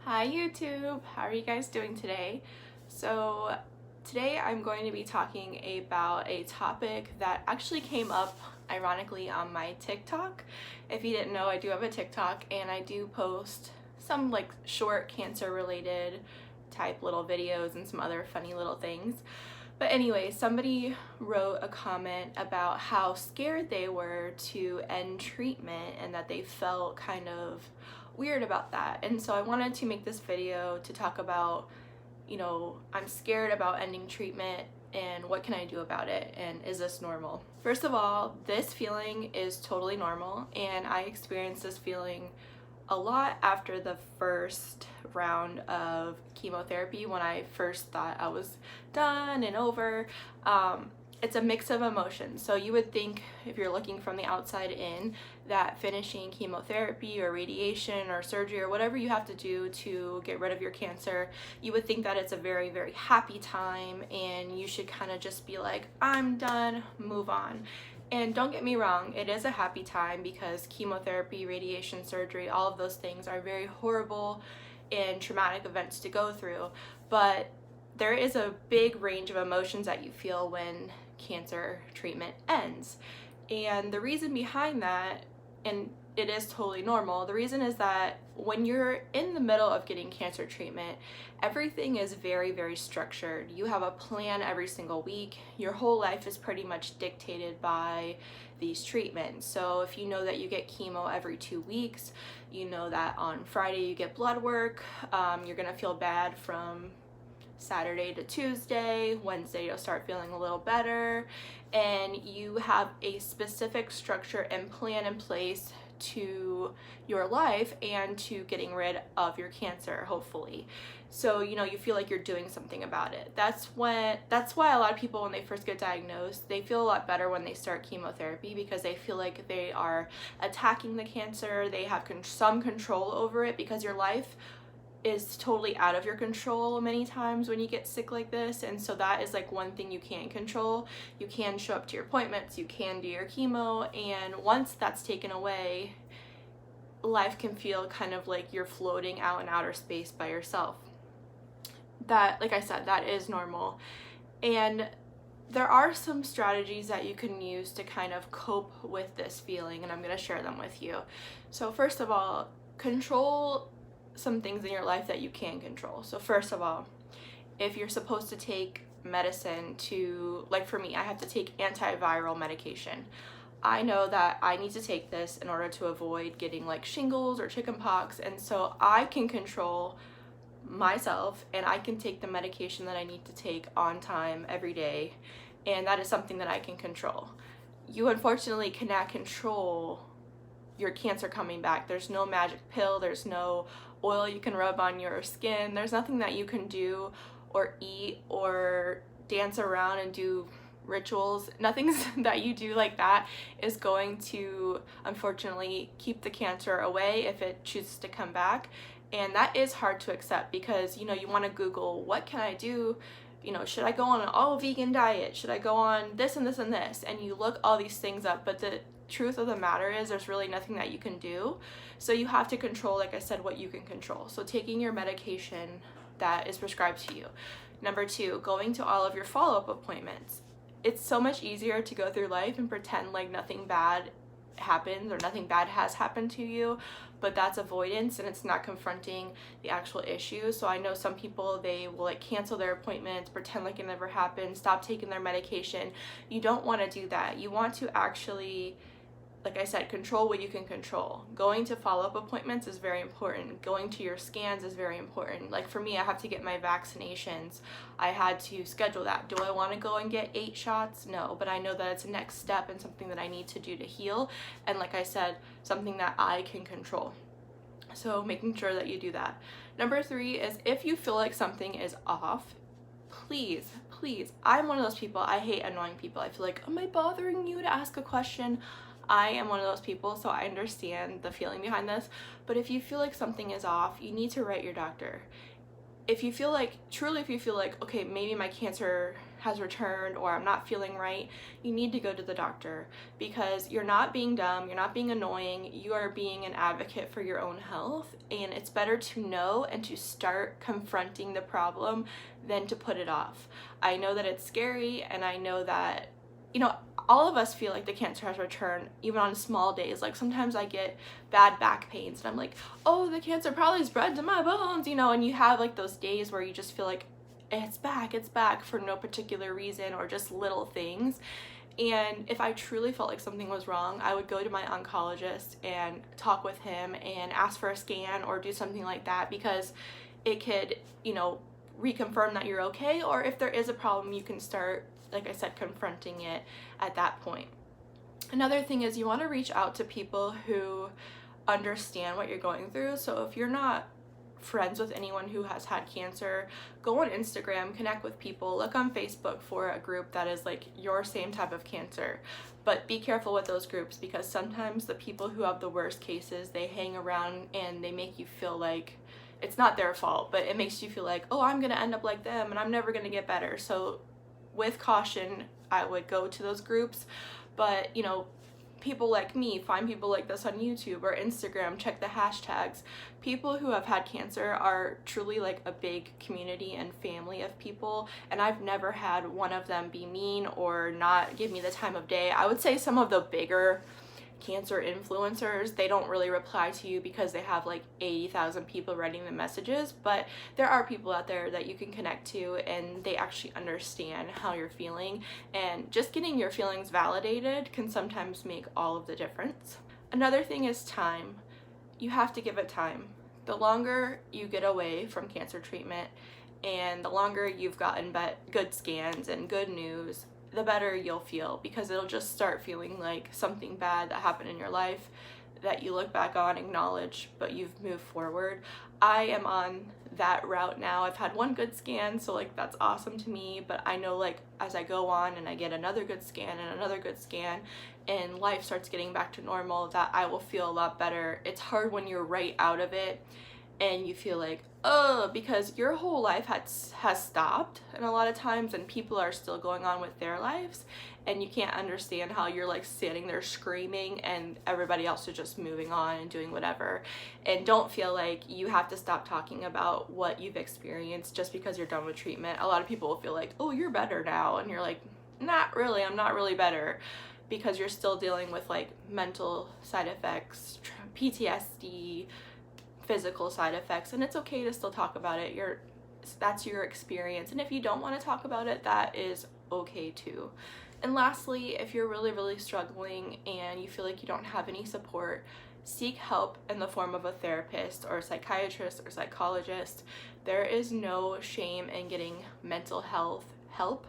Hi YouTube, how are you guys doing today? So today I'm going to be talking about a topic that actually came up ironically on my TikTok. If you didn't know, I do have a TikTok and I do post some like short cancer related type little videos and some other funny little things. But anyway, somebody wrote a comment about how scared they were to end treatment and that they felt kind of weird about that. And so I wanted to make this video to talk about, I'm scared about ending treatment and what can I do about it and is this normal? First of all, this feeling is totally normal and I experienced this feeling a lot after the first round of chemotherapy when I first thought I was done and over. It's a mix of emotions. So you would think, if you're looking from the outside in, that finishing chemotherapy or radiation or surgery or whatever you have to do to get rid of your cancer, you would think that it's a very, very happy time and you should kind of just be like, I'm done, move on. And don't get me wrong, it is a happy time because chemotherapy, radiation, surgery, all of those things are very horrible and traumatic events to go through. But there is a big range of emotions that you feel when cancer treatment ends. And the reason behind that, and it is totally normal, the reason is that when you're in the middle of getting cancer treatment, everything is very, very structured. You have a plan every single week. Your whole life is pretty much dictated by these treatments. So if you know that you get chemo every 2 weeks, you know that on Friday you get blood work, you're gonna feel bad from Saturday to Tuesday, Wednesday you'll start feeling a little better, and you have a specific structure and plan in place to your life and to getting rid of your cancer, hopefully. So you feel like you're doing something about it. That's why a lot of people, when they first get diagnosed, they feel a lot better when they start chemotherapy because they feel like they are attacking the cancer, they have some control over it, because your life is totally out of your control many times when you get sick like this. And so that is like one thing you can control. You can show up to your appointments, you can do your chemo, and once that's taken away, life can feel kind of like you're floating out in outer space by yourself. That, like I said, that is normal. And there are some strategies that you can use to kind of cope with this feeling, and I'm going to share them with you. So first of all, control some things in your life that you can control. So first of all, if you're supposed to take medicine to, like for me, I have to take antiviral medication. I know that I need to take this in order to avoid getting like shingles or chickenpox, and so I can control myself and I can take the medication that I need to take on time every day, and that is something that I can control. You unfortunately cannot control your cancer coming back. There's no magic pill, there's no oil you can rub on your skin, there's nothing that you can do or eat or dance around and do rituals. Nothing that you do like that is going to unfortunately keep the cancer away if it chooses to come back. And that is hard to accept because you want to Google, what can I do? Should I go on an all vegan diet? Should I go on this and this and this? And you look all these things up, but the truth of the matter is there's really nothing that you can do. So you have to control, like I said, what you can control. So taking your medication that is prescribed to you. Number 2, going to all of your follow-up appointments. It's so much easier to go through life and pretend like nothing bad happens or nothing bad has happened to you, but that's avoidance and it's not confronting the actual issue. So I know some people, they will like cancel their appointments, pretend like it never happened, stop taking their medication. You don't want to do that. You want to actually, like I said, control what you can control. Going to follow-up appointments is very important. Going to your scans is very important. Like for me, I have to get my vaccinations. I had to schedule that. Do I want to go and get 8 shots? No, but I know that it's a next step and something that I need to do to heal. And like I said, something that I can control. So making sure that you do that. Number 3 is if you feel like something is off, please, I'm one of those people, I hate annoying people. I feel like, am I bothering you to ask a question? I am one of those people, so I understand the feeling behind this, but if you feel like something is off, you need to write your doctor. if you feel like, truly, if you feel like, okay, maybe my cancer has returned or I'm not feeling right, you need to go to the doctor, because you're not being dumb, you're not being annoying, you are being an advocate for your own health, and it's better to know and to start confronting the problem than to put it off. I know that it's scary, and I know that, you know, all of us feel like the cancer has returned, even on small days. Like sometimes I get bad back pains and I'm like, oh, the cancer probably spread to my bones, you know, and you have like those days where you just feel like it's back for no particular reason, or just little things. And if I truly felt like something was wrong, I would go to my oncologist and talk with him and ask for a scan or do something like that, because it could, you know, reconfirm that you're okay, or if there is a problem, you can start, like I said, confronting it at that point. Another thing is you want to reach out to people who understand what you're going through. So if you're not friends with anyone who has had cancer, go on Instagram, connect with people, look on Facebook for a group that is like your same type of cancer. But be careful with those groups, because sometimes the people who have the worst cases, they hang around and they make you feel like it's not their fault, but it makes you feel like, oh, I'm gonna end up like them and I'm never gonna get better. So with caution, I would go to those groups. But, you know, people like me, find people like this on YouTube or Instagram, check the hashtags. People who have had cancer are truly like a big community and family of people, and I've never had one of them be mean or not give me the time of day. I would say some of the bigger cancer influencers, they don't really reply to you because they have like 80,000 people writing them messages, but there are people out there that you can connect to and they actually understand how you're feeling, and just getting your feelings validated can sometimes make all of the difference. Another thing is time. You have to give it time. The longer you get away from cancer treatment and the longer you've gotten good scans and good news, the better you'll feel, because it'll just start feeling like something bad that happened in your life that you look back on, acknowledge, but you've moved forward. I am on that route now. I've had one good scan, so like that's awesome to me, but I know like as I go on and I get another good scan and another good scan and life starts getting back to normal, that I will feel a lot better. It's hard when you're right out of it and you feel like, oh, because your whole life has stopped, and a lot of times, and people are still going on with their lives, and you can't understand how you're like standing there screaming and everybody else is just moving on and doing whatever. And don't feel like you have to stop talking about what you've experienced just because you're done with treatment. A lot of people will feel like, oh, you're better now, and you're like, not really, I'm not really better, because you're still dealing with like mental side effects, PTSD, physical side effects, and it's okay to still talk about it. That's your experience, and if you don't want to talk about it, that is okay too. And lastly, if you're really struggling and you feel like you don't have any support, seek help in the form of a therapist or a psychiatrist or psychologist. There is no shame in getting mental health help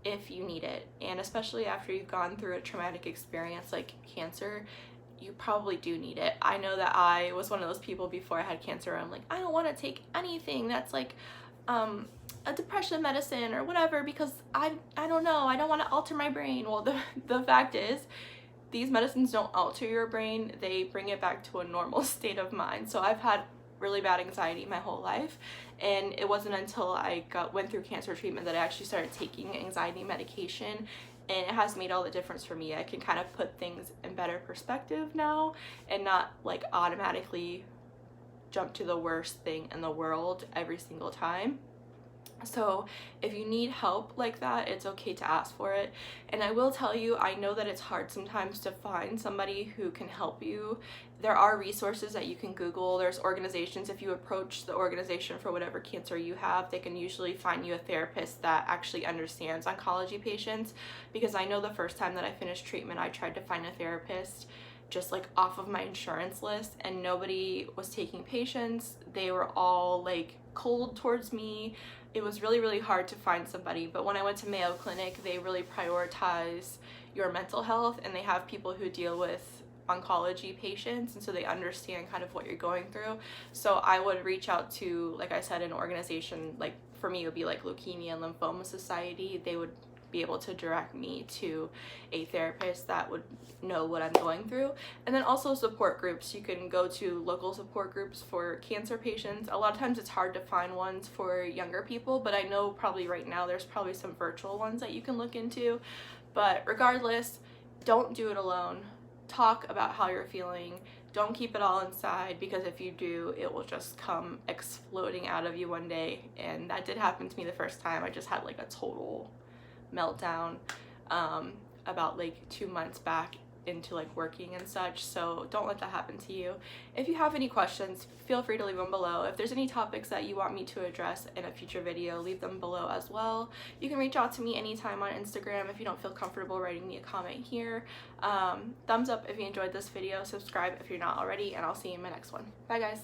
if you need it, and especially after you've gone through a traumatic experience like cancer, you probably do need it. I know that I was one of those people before I had cancer. I'm like, I don't want to take anything that's like a depression medicine or whatever, because I don't know, I don't want to alter my brain. Well, the fact is, these medicines don't alter your brain, they bring it back to a normal state of mind. So I've had really bad anxiety my whole life, and it wasn't until I went through cancer treatment that I actually started taking anxiety medication, and it has made all the difference for me. I can kind of put things in better perspective now and not like automatically jump to the worst thing in the world every single time. So if you need help like that, it's okay to ask for it. And I will tell you, I know that it's hard sometimes to find somebody who can help you. There are resources that you can Google. There's organizations, if you approach the organization for whatever cancer you have, they can usually find you a therapist that actually understands oncology patients. Because I know the first time that I finished treatment, I tried to find a therapist just like off of my insurance list, and nobody was taking patients. They were all like cold towards me. It was really hard to find somebody. But when I went to Mayo Clinic, they really prioritize your mental health, and they have people who deal with oncology patients, and so they understand kind of what you're going through. So I would reach out to, like I said, an organization, like for me it would be like Leukemia and Lymphoma Society. They would be able to direct me to a therapist that would know what I'm going through. And then also support groups. You can go to local support groups for cancer patients. A lot of times it's hard to find ones for younger people, but I know probably right now there's probably some virtual ones that you can look into. But regardless, don't do it alone. Talk about how you're feeling. Don't keep it all inside, because if you do, it will just come exploding out of you one day. And that did happen to me the first time. I just had like a total meltdown about like 2 months back into like working and such. So don't let that happen to you. If you have any questions, feel free to leave them below. If there's any topics that you want me to address in a future video, leave them below as well. You can reach out to me anytime on Instagram if you don't feel comfortable writing me a comment here. Thumbs up if you enjoyed this video, subscribe if you're not already, and I'll see you in my next one. Bye guys.